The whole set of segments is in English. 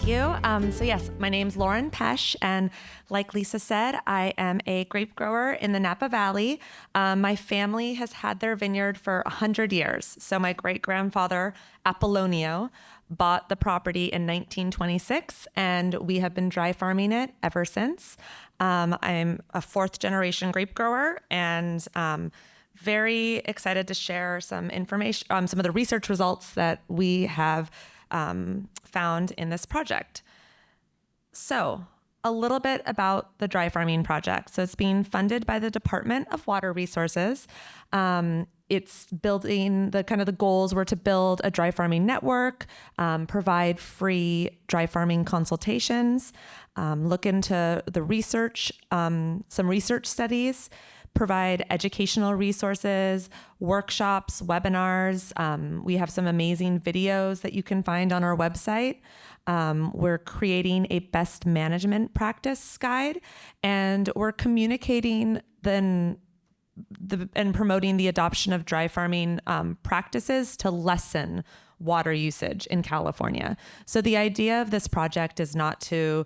Thank you. So yes, my name's Lauren Pesch, and like Lisa said, I am a grape grower in the Napa Valley. My family has had their vineyard for 100 years. So my great-grandfather, Apollonio, bought the property in 1926, and we have been dry farming it ever since. I'm a fourth-generation grape grower, and very excited to share some information, some of the research results that we have found in this project. So a little bit about the dry farming project. So it's being funded by the Department of Water Resources. It's building the goals were to build a dry farming network, provide free dry farming consultations, look into the research, some research studies, provide educational resources, workshops, webinars. We have some amazing videos that you can find on our website. We're creating a best management practice guide, and we're communicating and promoting the adoption of dry farming practices to lessen water usage in California. So the idea of this project is not to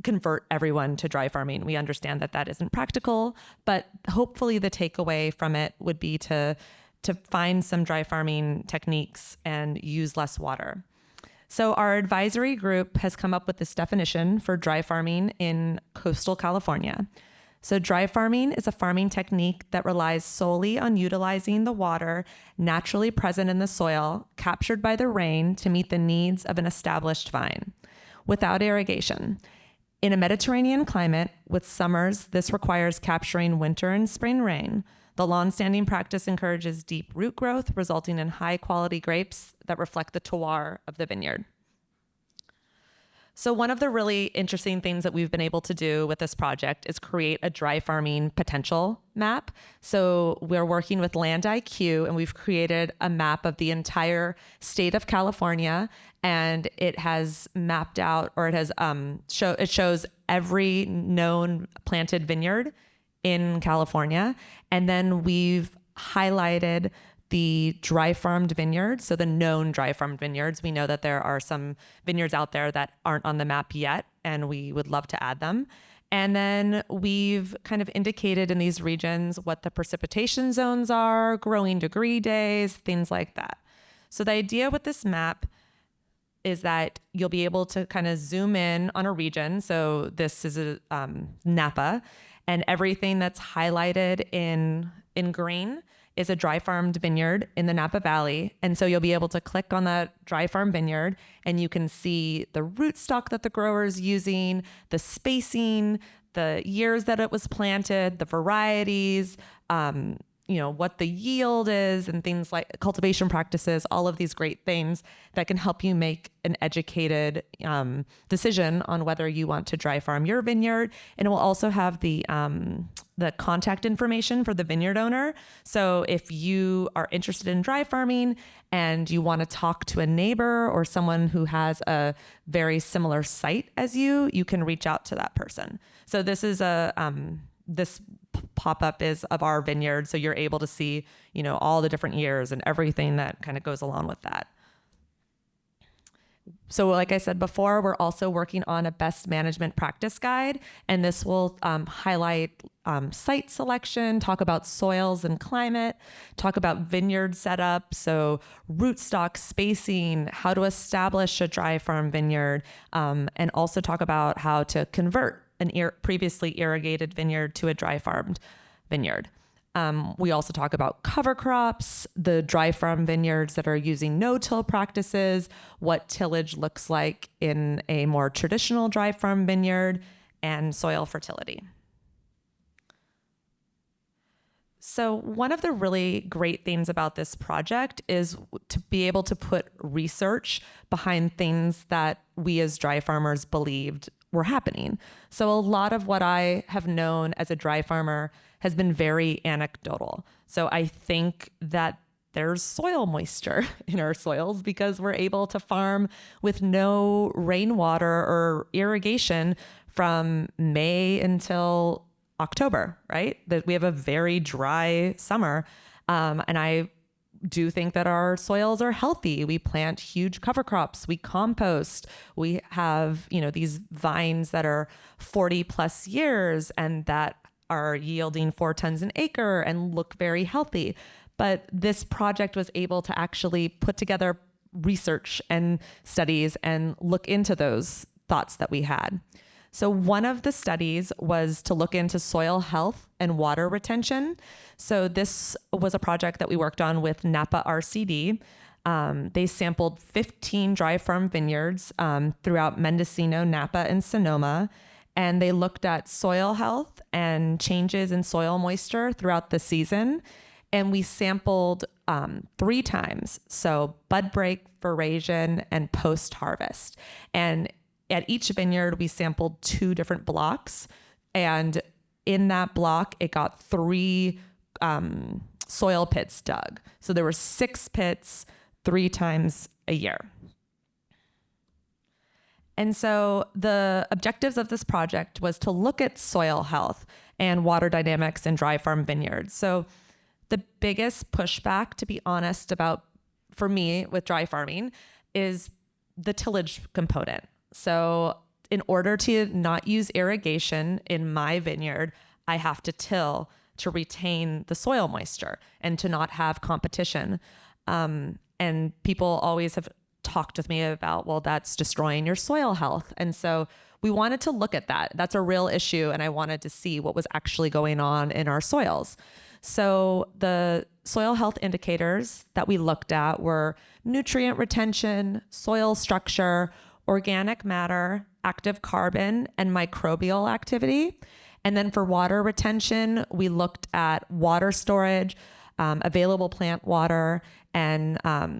convert everyone to dry farming. We understand that that isn't practical, but hopefully the takeaway from it would be to find some dry farming techniques and use less water. So our advisory group has come up with this definition for dry farming in coastal California. So dry farming is a farming technique that relies solely on utilizing the water naturally present in the soil, captured by the rain to meet the needs of an established vine, without irrigation. In a Mediterranean climate, with summers, this requires capturing winter and spring rain. The long-standing practice encourages deep root growth, resulting in high-quality grapes that reflect the terroir of the vineyard. So one of the really interesting things that we've been able to do with this project is create a dry farming potential map. So we're working with Land IQ, and we've created a map of the entire state of California, and it has mapped out, or it shows every known planted vineyard in California. And then we've highlighted the dry farmed vineyards, so the known dry farmed vineyards. We know that there are some vineyards out there that aren't on the map yet, and we would love to add them. And then we've kind of indicated in these regions what the precipitation zones are, growing degree days, things like that. So the idea with this map is that you'll be able to kind of zoom in on a region. So this is a Napa, and everything that's highlighted in green is a dry farmed vineyard in the Napa Valley. And so you'll be able to click on that dry farm vineyard, and you can see the rootstock that the grower is using, the spacing, the years that it was planted, the varieties, what the yield is, and things like cultivation practices, all of these great things that can help you make an educated decision on whether you want to dry farm your vineyard. And it will also have the contact information for the vineyard owner. So if you are interested in dry farming and you want to talk to a neighbor or someone who has a very similar site as you can reach out to that person. So this is this pop-up is of our vineyard, so you're able to see, all the different years and everything that kind of goes along with that. So like I said before, we're also working on a best management practice guide, and this will highlight site selection, talk about soils and climate, talk about vineyard setup, so rootstock spacing, how to establish a dry farm vineyard, and also talk about how to convert an previously irrigated vineyard to a dry farmed vineyard. We also talk about cover crops, the dry farm vineyards that are using no-till practices, what tillage looks like in a more traditional dry farm vineyard, and soil fertility. So one of the really great things about this project is to be able to put research behind things that we as dry farmers believed were happening. So a lot of what I have known as a dry farmer has been very anecdotal. So I think that there's soil moisture in our soils because we're able to farm with no rainwater or irrigation from May until October, right? That we have a very dry summer. And I do think that our soils are healthy. We plant huge cover crops. We compost. We have, these vines that are 40 plus years and that are yielding 4 tons an acre and look very healthy. But this project was able to actually put together research and studies and look into those thoughts that we had. So one of the studies was to look into soil health and water retention. So this was a project that we worked on with Napa RCD. They sampled 15 dry farm vineyards throughout Mendocino, Napa, and Sonoma. And they looked at soil health and changes in soil moisture throughout the season. And we sampled 3 times. So bud break, veraison, and post-harvest. And at each vineyard, we sampled 2 different blocks. And in that block, it got 3 soil pits dug. So there were 6 pits 3 times a year. And so the objectives of this project was to look at soil health and water dynamics in dry farm vineyards. So the biggest pushback, to be honest, for me with dry farming is the tillage component. So in order to not use irrigation in my vineyard, I have to till to retain the soil moisture and to not have competition. And people always have talked with me about, well, that's destroying your soil health. And so we wanted to look at that. That's a real issue. And I wanted to see what was actually going on in our soils. So the soil health indicators that we looked at were nutrient retention, soil structure, organic matter, active carbon, and microbial activity. And then for water retention, we looked at water storage, available plant water, and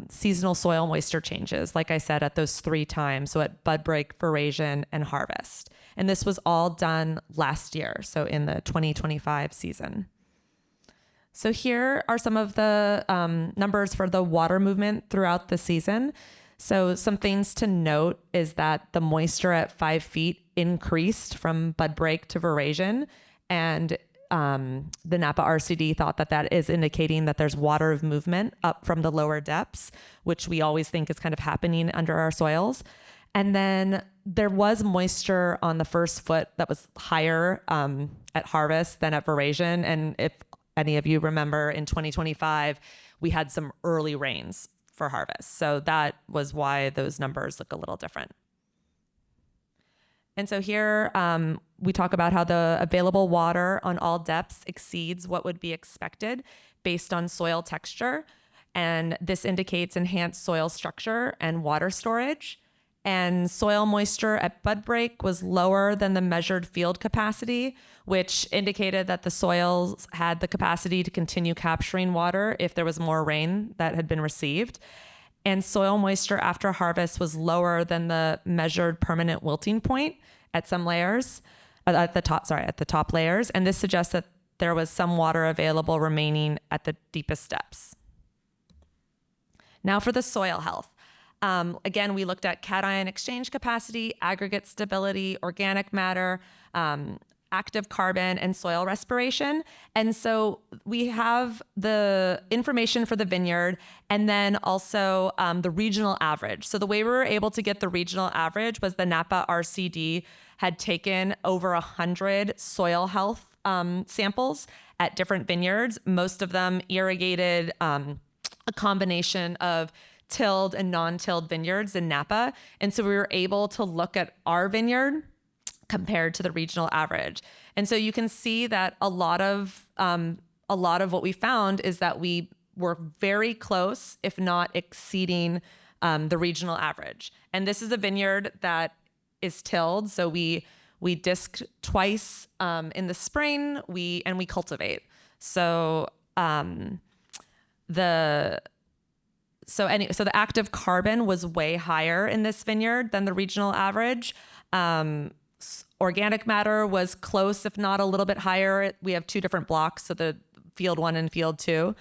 seasonal soil moisture changes, like I said, at those 3 times. So at bud break, veraison, and harvest. And this was all done last year, so in the 2025 season. So here are some of the numbers for the water movement throughout the season. So some things to note is that the moisture at 5 feet increased from bud break to veraison. And the Napa RCD thought that is indicating that there's water movement up from the lower depths, which we always think is kind of happening under our soils. And then there was moisture on the first foot that was higher at harvest than at veraison. And if any of you remember, in 2025, we had some early rains for harvest. So that was why those numbers look a little different. And so here we talk about how the available water on all depths exceeds what would be expected based on soil texture. And this indicates enhanced soil structure and water storage. And soil moisture at bud break was lower than the measured field capacity, which indicated that the soils had the capacity to continue capturing water if there was more rain that had been received. And soil moisture after harvest was lower than the measured permanent wilting point at some layers, at the top layers. And this suggests that there was some water available remaining at the deepest depths. Now for the soil health. Again, we looked at cation exchange capacity, aggregate stability, organic matter, active carbon, and soil respiration. And so we have the information for the vineyard and then also the regional average. So the way we were able to get the regional average was the Napa RCD had taken over 100 soil health samples at different vineyards, most of them irrigated, a combination of tilled and non-tilled vineyards in Napa. And so we were able to look at our vineyard compared to the regional average. And so you can see that a lot of what we found is that we were very close, if not exceeding the regional average. And this is a vineyard that is tilled. So we disc twice in the spring, we cultivate. So the active carbon was way higher in this vineyard than the regional average. Organic matter was close, if not a little bit higher. We have 2 different blocks, so the field 1 and field 2.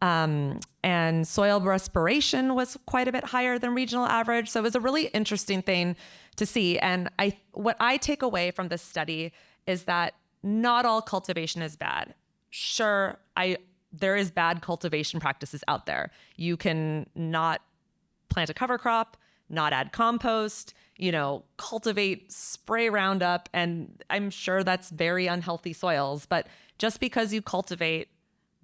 And soil respiration was quite a bit higher than regional average. So it was a really interesting thing to see. And what I take away from this study is that not all cultivation is bad. Sure, there is bad cultivation practices out there. You can not plant a cover crop, not add compost, cultivate, spray Roundup, and I'm sure that's very unhealthy soils. But just because you cultivate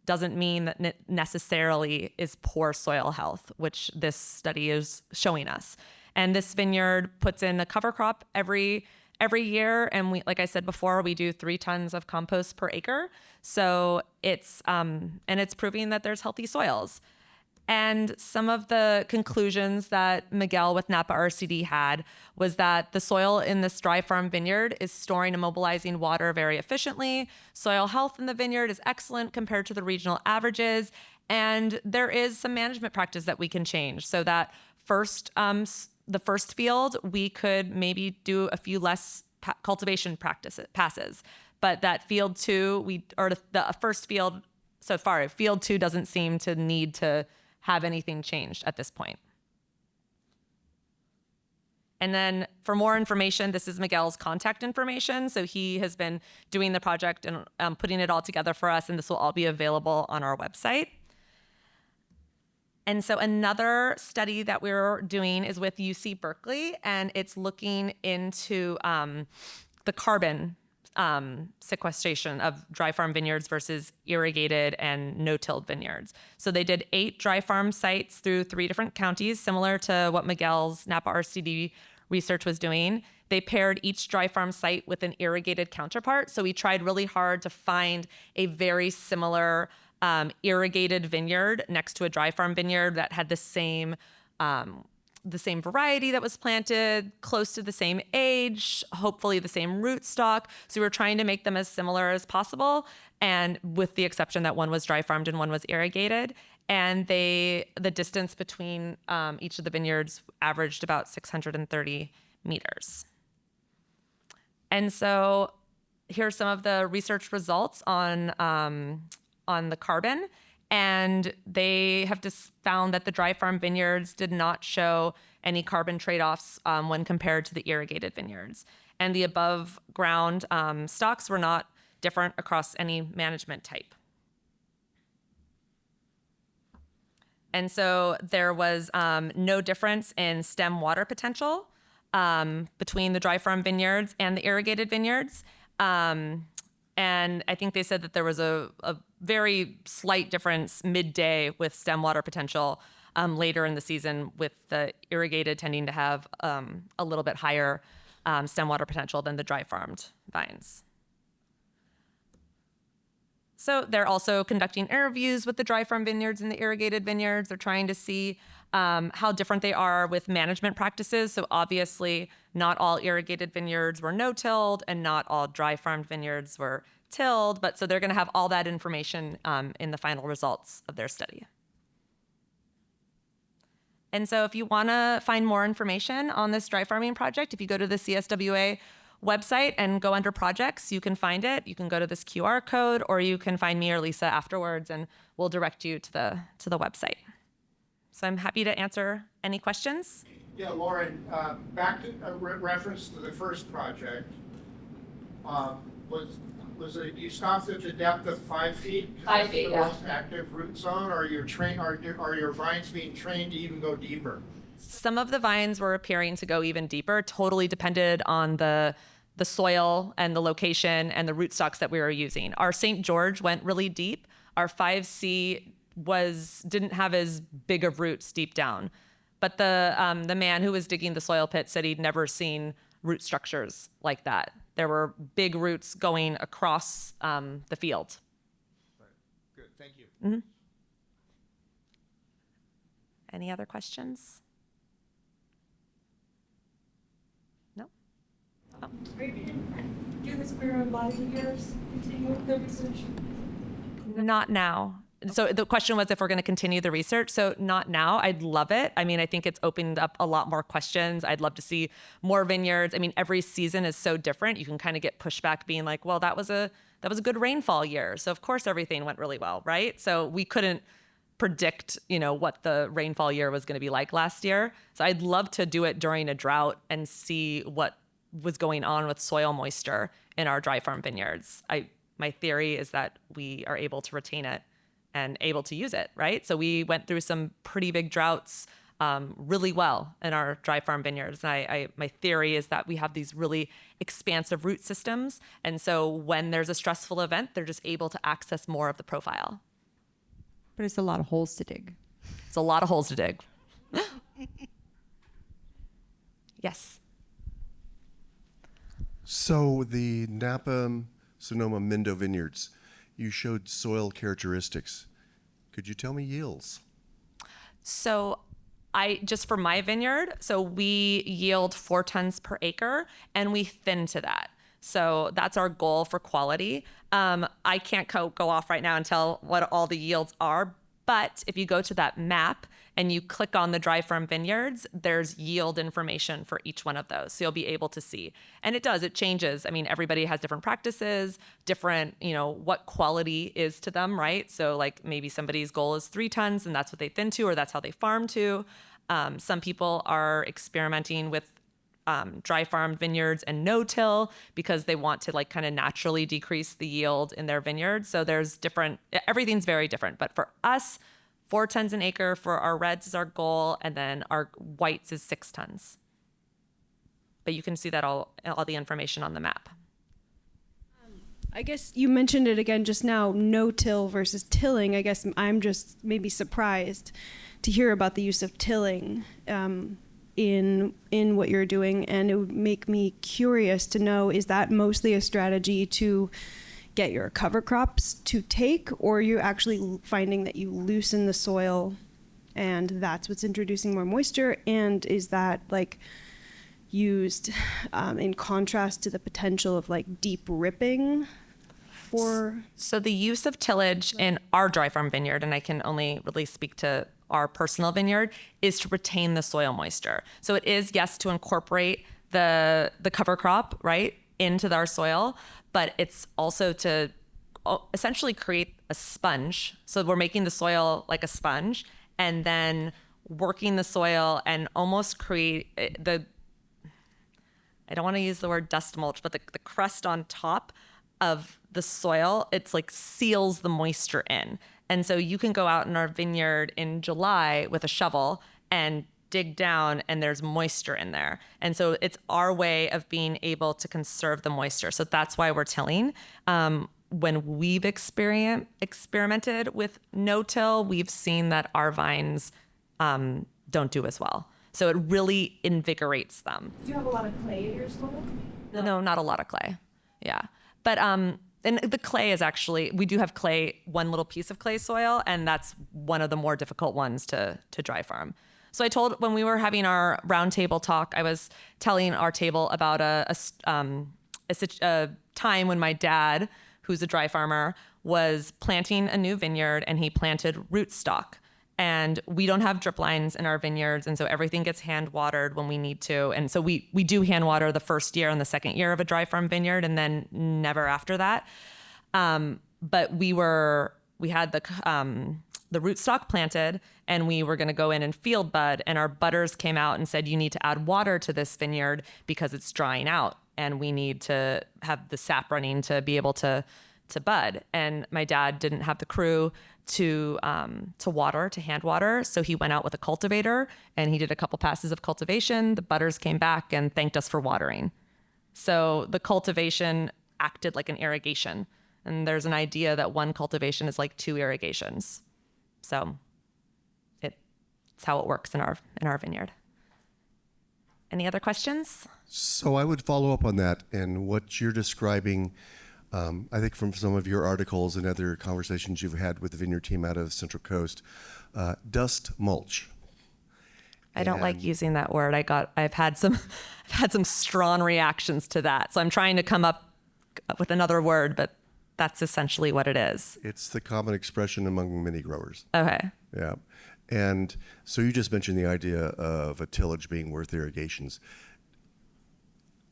doesn't mean that it necessarily is poor soil health, which this study is showing us. And this vineyard puts in a cover crop every year, and we, like I said before, we do 3 tons of compost per acre. So it's proving that there's healthy soils. And some of the conclusions that Miguel with Napa RCD had was that the soil in this dry farm vineyard is storing and mobilizing water very efficiently. Soil health in the vineyard is excellent compared to the regional averages. And there is some management practice that we can change so that the first field, we could maybe do a few less cultivation passes. But that field 2, the first field so far, field 2 doesn't seem to need to have anything changed at this point. And then for more information, this is Miguel's contact information. So he has been doing the project and putting it all together for us, and this will all be available on our website. And so another study that we're doing is with UC Berkeley, and it's looking into the carbon sequestration of dry farm vineyards versus irrigated and no-tilled vineyards. So they did 8 dry farm sites through 3 different counties, similar to what Miguel's Napa RCD research was doing. They paired each dry farm site with an irrigated counterpart. So we tried really hard to find a very similar irrigated vineyard next to a dry farm vineyard that had the same variety that was planted, close to the same age, hopefully the same rootstock. So we were trying to make them as similar as possible, and with the exception that one was dry farmed and one was irrigated. And the distance between each of the vineyards averaged about 630 meters. And so here's some of the research results on the carbon. And they have just found that the dry farm vineyards did not show any carbon trade-offs when compared to the irrigated vineyards. And the above ground stocks were not different across any management type. And so there was no difference in stem water potential between the dry farm vineyards and the irrigated vineyards. And I think they said that there was a very slight difference midday with stem water potential later in the season, with the irrigated tending to have a little bit higher stem water potential than the dry farmed vines. So they're also conducting interviews with the dry farm vineyards and the irrigated vineyards. They're trying to see how different they are with management practices. So obviously not all irrigated vineyards were no-tilled and not all dry farmed vineyards were tilled, but so they're gonna have all that information in the final results of their study. And so if you wanna find more information on this dry farming project, if you go to the CSWA website and go under projects, you can find it. You can go to this QR code, or you can find me or Lisa afterwards, and we'll direct you to the website. So I'm happy to answer any questions. Yeah, Lauren, back to reference to the first project, was it you stopped at the depth of 5 feet? 5 feet, the yeah. most active root zone, or are your vines being trained to even go deeper? Some of the vines were appearing to go even deeper. Totally depended on the soil and the location and the rootstocks that we were using. Our St. George went really deep. Our 5C didn't have as big of roots deep down. But the man who was digging the soil pit said he'd never seen root structures like that. There were big roots going across the field. Right. Good, thank you. Mm-hmm. Any other questions? No? Oh. Are you going to do this for a lot of years, continue the research? Not now. So the question was if we're going to continue the research. So not now. I'd love it. I mean, I think it's opened up a lot more questions. I'd love to see more vineyards. I mean, every season is so different. You can kind of get pushback being like, well, that was a good rainfall year. So of course everything went really well, right? So we couldn't predict, what the rainfall year was going to be like last year. So I'd love to do it during a drought and see what was going on with soil moisture in our dry farm vineyards. My theory is that we are able to retain it and able to use it, right? So we went through some pretty big droughts really well in our dry farm vineyards. And my theory is that we have these really expansive root systems. And so when there's a stressful event, they're just able to access more of the profile. But it's a lot of holes to dig. It's a lot of holes to dig. Yes. So the Napa Sonoma Mendo vineyards, you showed soil characteristics. Could you tell me yields? So just for my vineyard, so we yield 4 tons per acre and we thin to that. So that's our goal for quality. I can't go off right now and tell what all the yields are, but if you go to that map and you click on the dry farm vineyards, there's yield information for each one of those. So you'll be able to see. And it changes. I mean, everybody has different practices, different, what quality is to them, right? So like maybe somebody's goal is 3 tons and that's what they thin to, or that's how they farm to. Some people are experimenting with dry farm vineyards and no-till because they want to like kind of naturally decrease the yield in their vineyard. So everything's very different. But for us, 4 tons an acre for our reds is our goal, and then our whites is 6 tons. But you can see that all the information on the map. I guess you mentioned it again just now, no-till versus tilling. I guess I'm just maybe surprised to hear about the use of tilling in what you're doing, and it would make me curious to know, is that mostly a strategy to get your cover crops to take, or are you actually finding that you loosen the soil and that's what's introducing more moisture? And is that like used in contrast to the potential of like deep ripping for? So the use of tillage in our dry farm vineyard, and I can only really speak to our personal vineyard, is to retain the soil moisture. So it is, yes, to incorporate the cover crop, right, into our soil, but it's also to essentially create a sponge. So we're making the soil like a sponge and then working the soil and almost create I don't want to use the word dust mulch, but the crust on top of the soil, it's like seals the moisture in. And so you can go out in our vineyard in July with a shovel and dig down and there's moisture in there. And so it's our way of being able to conserve the moisture. So that's why we're tilling. When we've experimented with no-till, we've seen that our vines don't do as well. So it really invigorates them. Do you have a lot of clay in your soil? No, not a lot of clay. Yeah. But and the clay is actually, we do have clay, one little piece of clay soil, and that's one of the more difficult ones to dry farm. So when we were having our roundtable talk, I was telling our table about a time when my dad, who's a dry farmer, was planting a new vineyard and he planted rootstock. And we don't have drip lines in our vineyards, and so everything gets hand watered when we need to. And so we do hand water the first year and the second year of a dry farm vineyard, and then never after that. But we had the rootstock planted, and we were going to go in and field bud, and our budders came out and said, you need to add water to this vineyard because it's drying out, and we need to have the sap running to be able to bud. And my dad didn't have the crew to hand water. So he went out with a cultivator and he did a couple passes of cultivation. The budders came back and thanked us for watering. So the cultivation acted like an irrigation. And there's an idea that one cultivation is like 2 irrigations. So it's how it works in our vineyard. Any other questions? So I would follow up on that, and what you're describing, I think from some of your articles and other conversations you've had with the vineyard team out of Central Coast, dust mulch. I don't like using that word. I've had some strong reactions to that. So I'm trying to come up with another word, but that's essentially what it is. It's the common expression among mini growers. Okay. Yeah. And so you just mentioned the idea of a tillage being worth irrigations.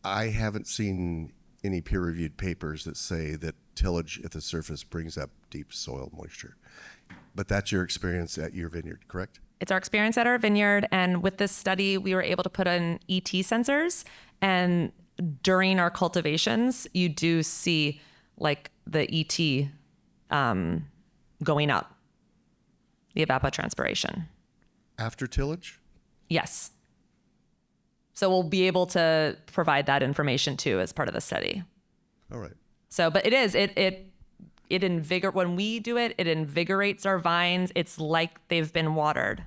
I haven't seen any peer-reviewed papers that say that tillage at the surface brings up deep soil moisture. But that's your experience at your vineyard, correct? It's our experience at our vineyard. And with this study, we were able to put in ET sensors. And during our cultivations, you do see like the ET going up. the evapotranspiration. After tillage? Yes. So we'll be able to provide that information too as part of the study. All right. So, but when we do it, it invigorates our vines. It's like they've been watered.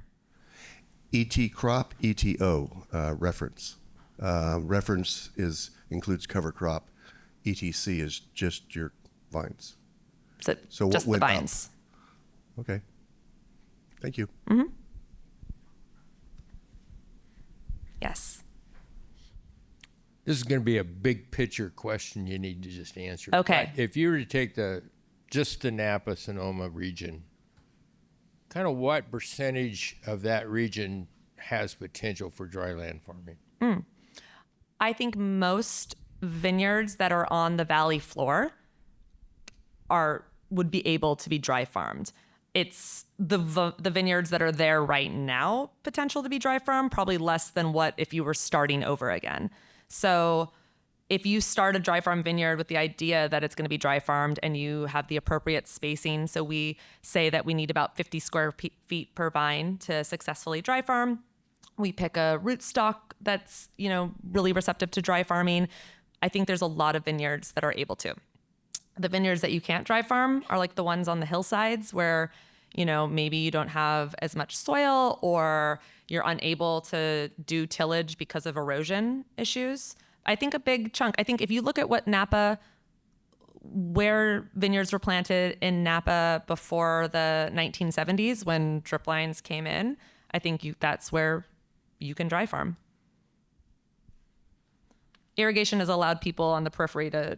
ET crop, ETO reference. Reference includes cover crop. ETC is just your vines. So what just the went up? vines. Okay. Thank you. Yes. This is going to be a big picture question you need to just answer. Okay. But if you were to take just the Napa Sonoma region, kind of what percentage of that region has potential for dryland farming? I think most vineyards that are on the valley floor would be able to be dry farmed. It's the vineyards that are there right now, potential to be dry farmed, probably less than what if you were starting over again. So if you start a dry farm vineyard with the idea that it's going to be dry farmed and you have the appropriate spacing, so we say that we need about 50 square feet per vine to successfully dry farm. We pick a rootstock that's, really receptive to dry farming. I think there's a lot of vineyards that are able to. The vineyards that you can't dry farm are like the ones on the hillsides where, maybe you don't have as much soil or you're unable to do tillage because of erosion issues. I think a big chunk, if you look at where vineyards were planted in Napa before the 1970s when drip lines came in, I think that's where you can dry farm. Irrigation has allowed people on the periphery to,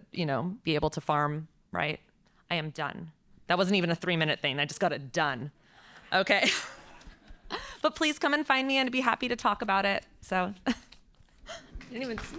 be able to farm, right? I am done. That wasn't even a 3-minute thing. I just got it done. Okay. But please come and find me and I'd be happy to talk about it. So, didn't even see.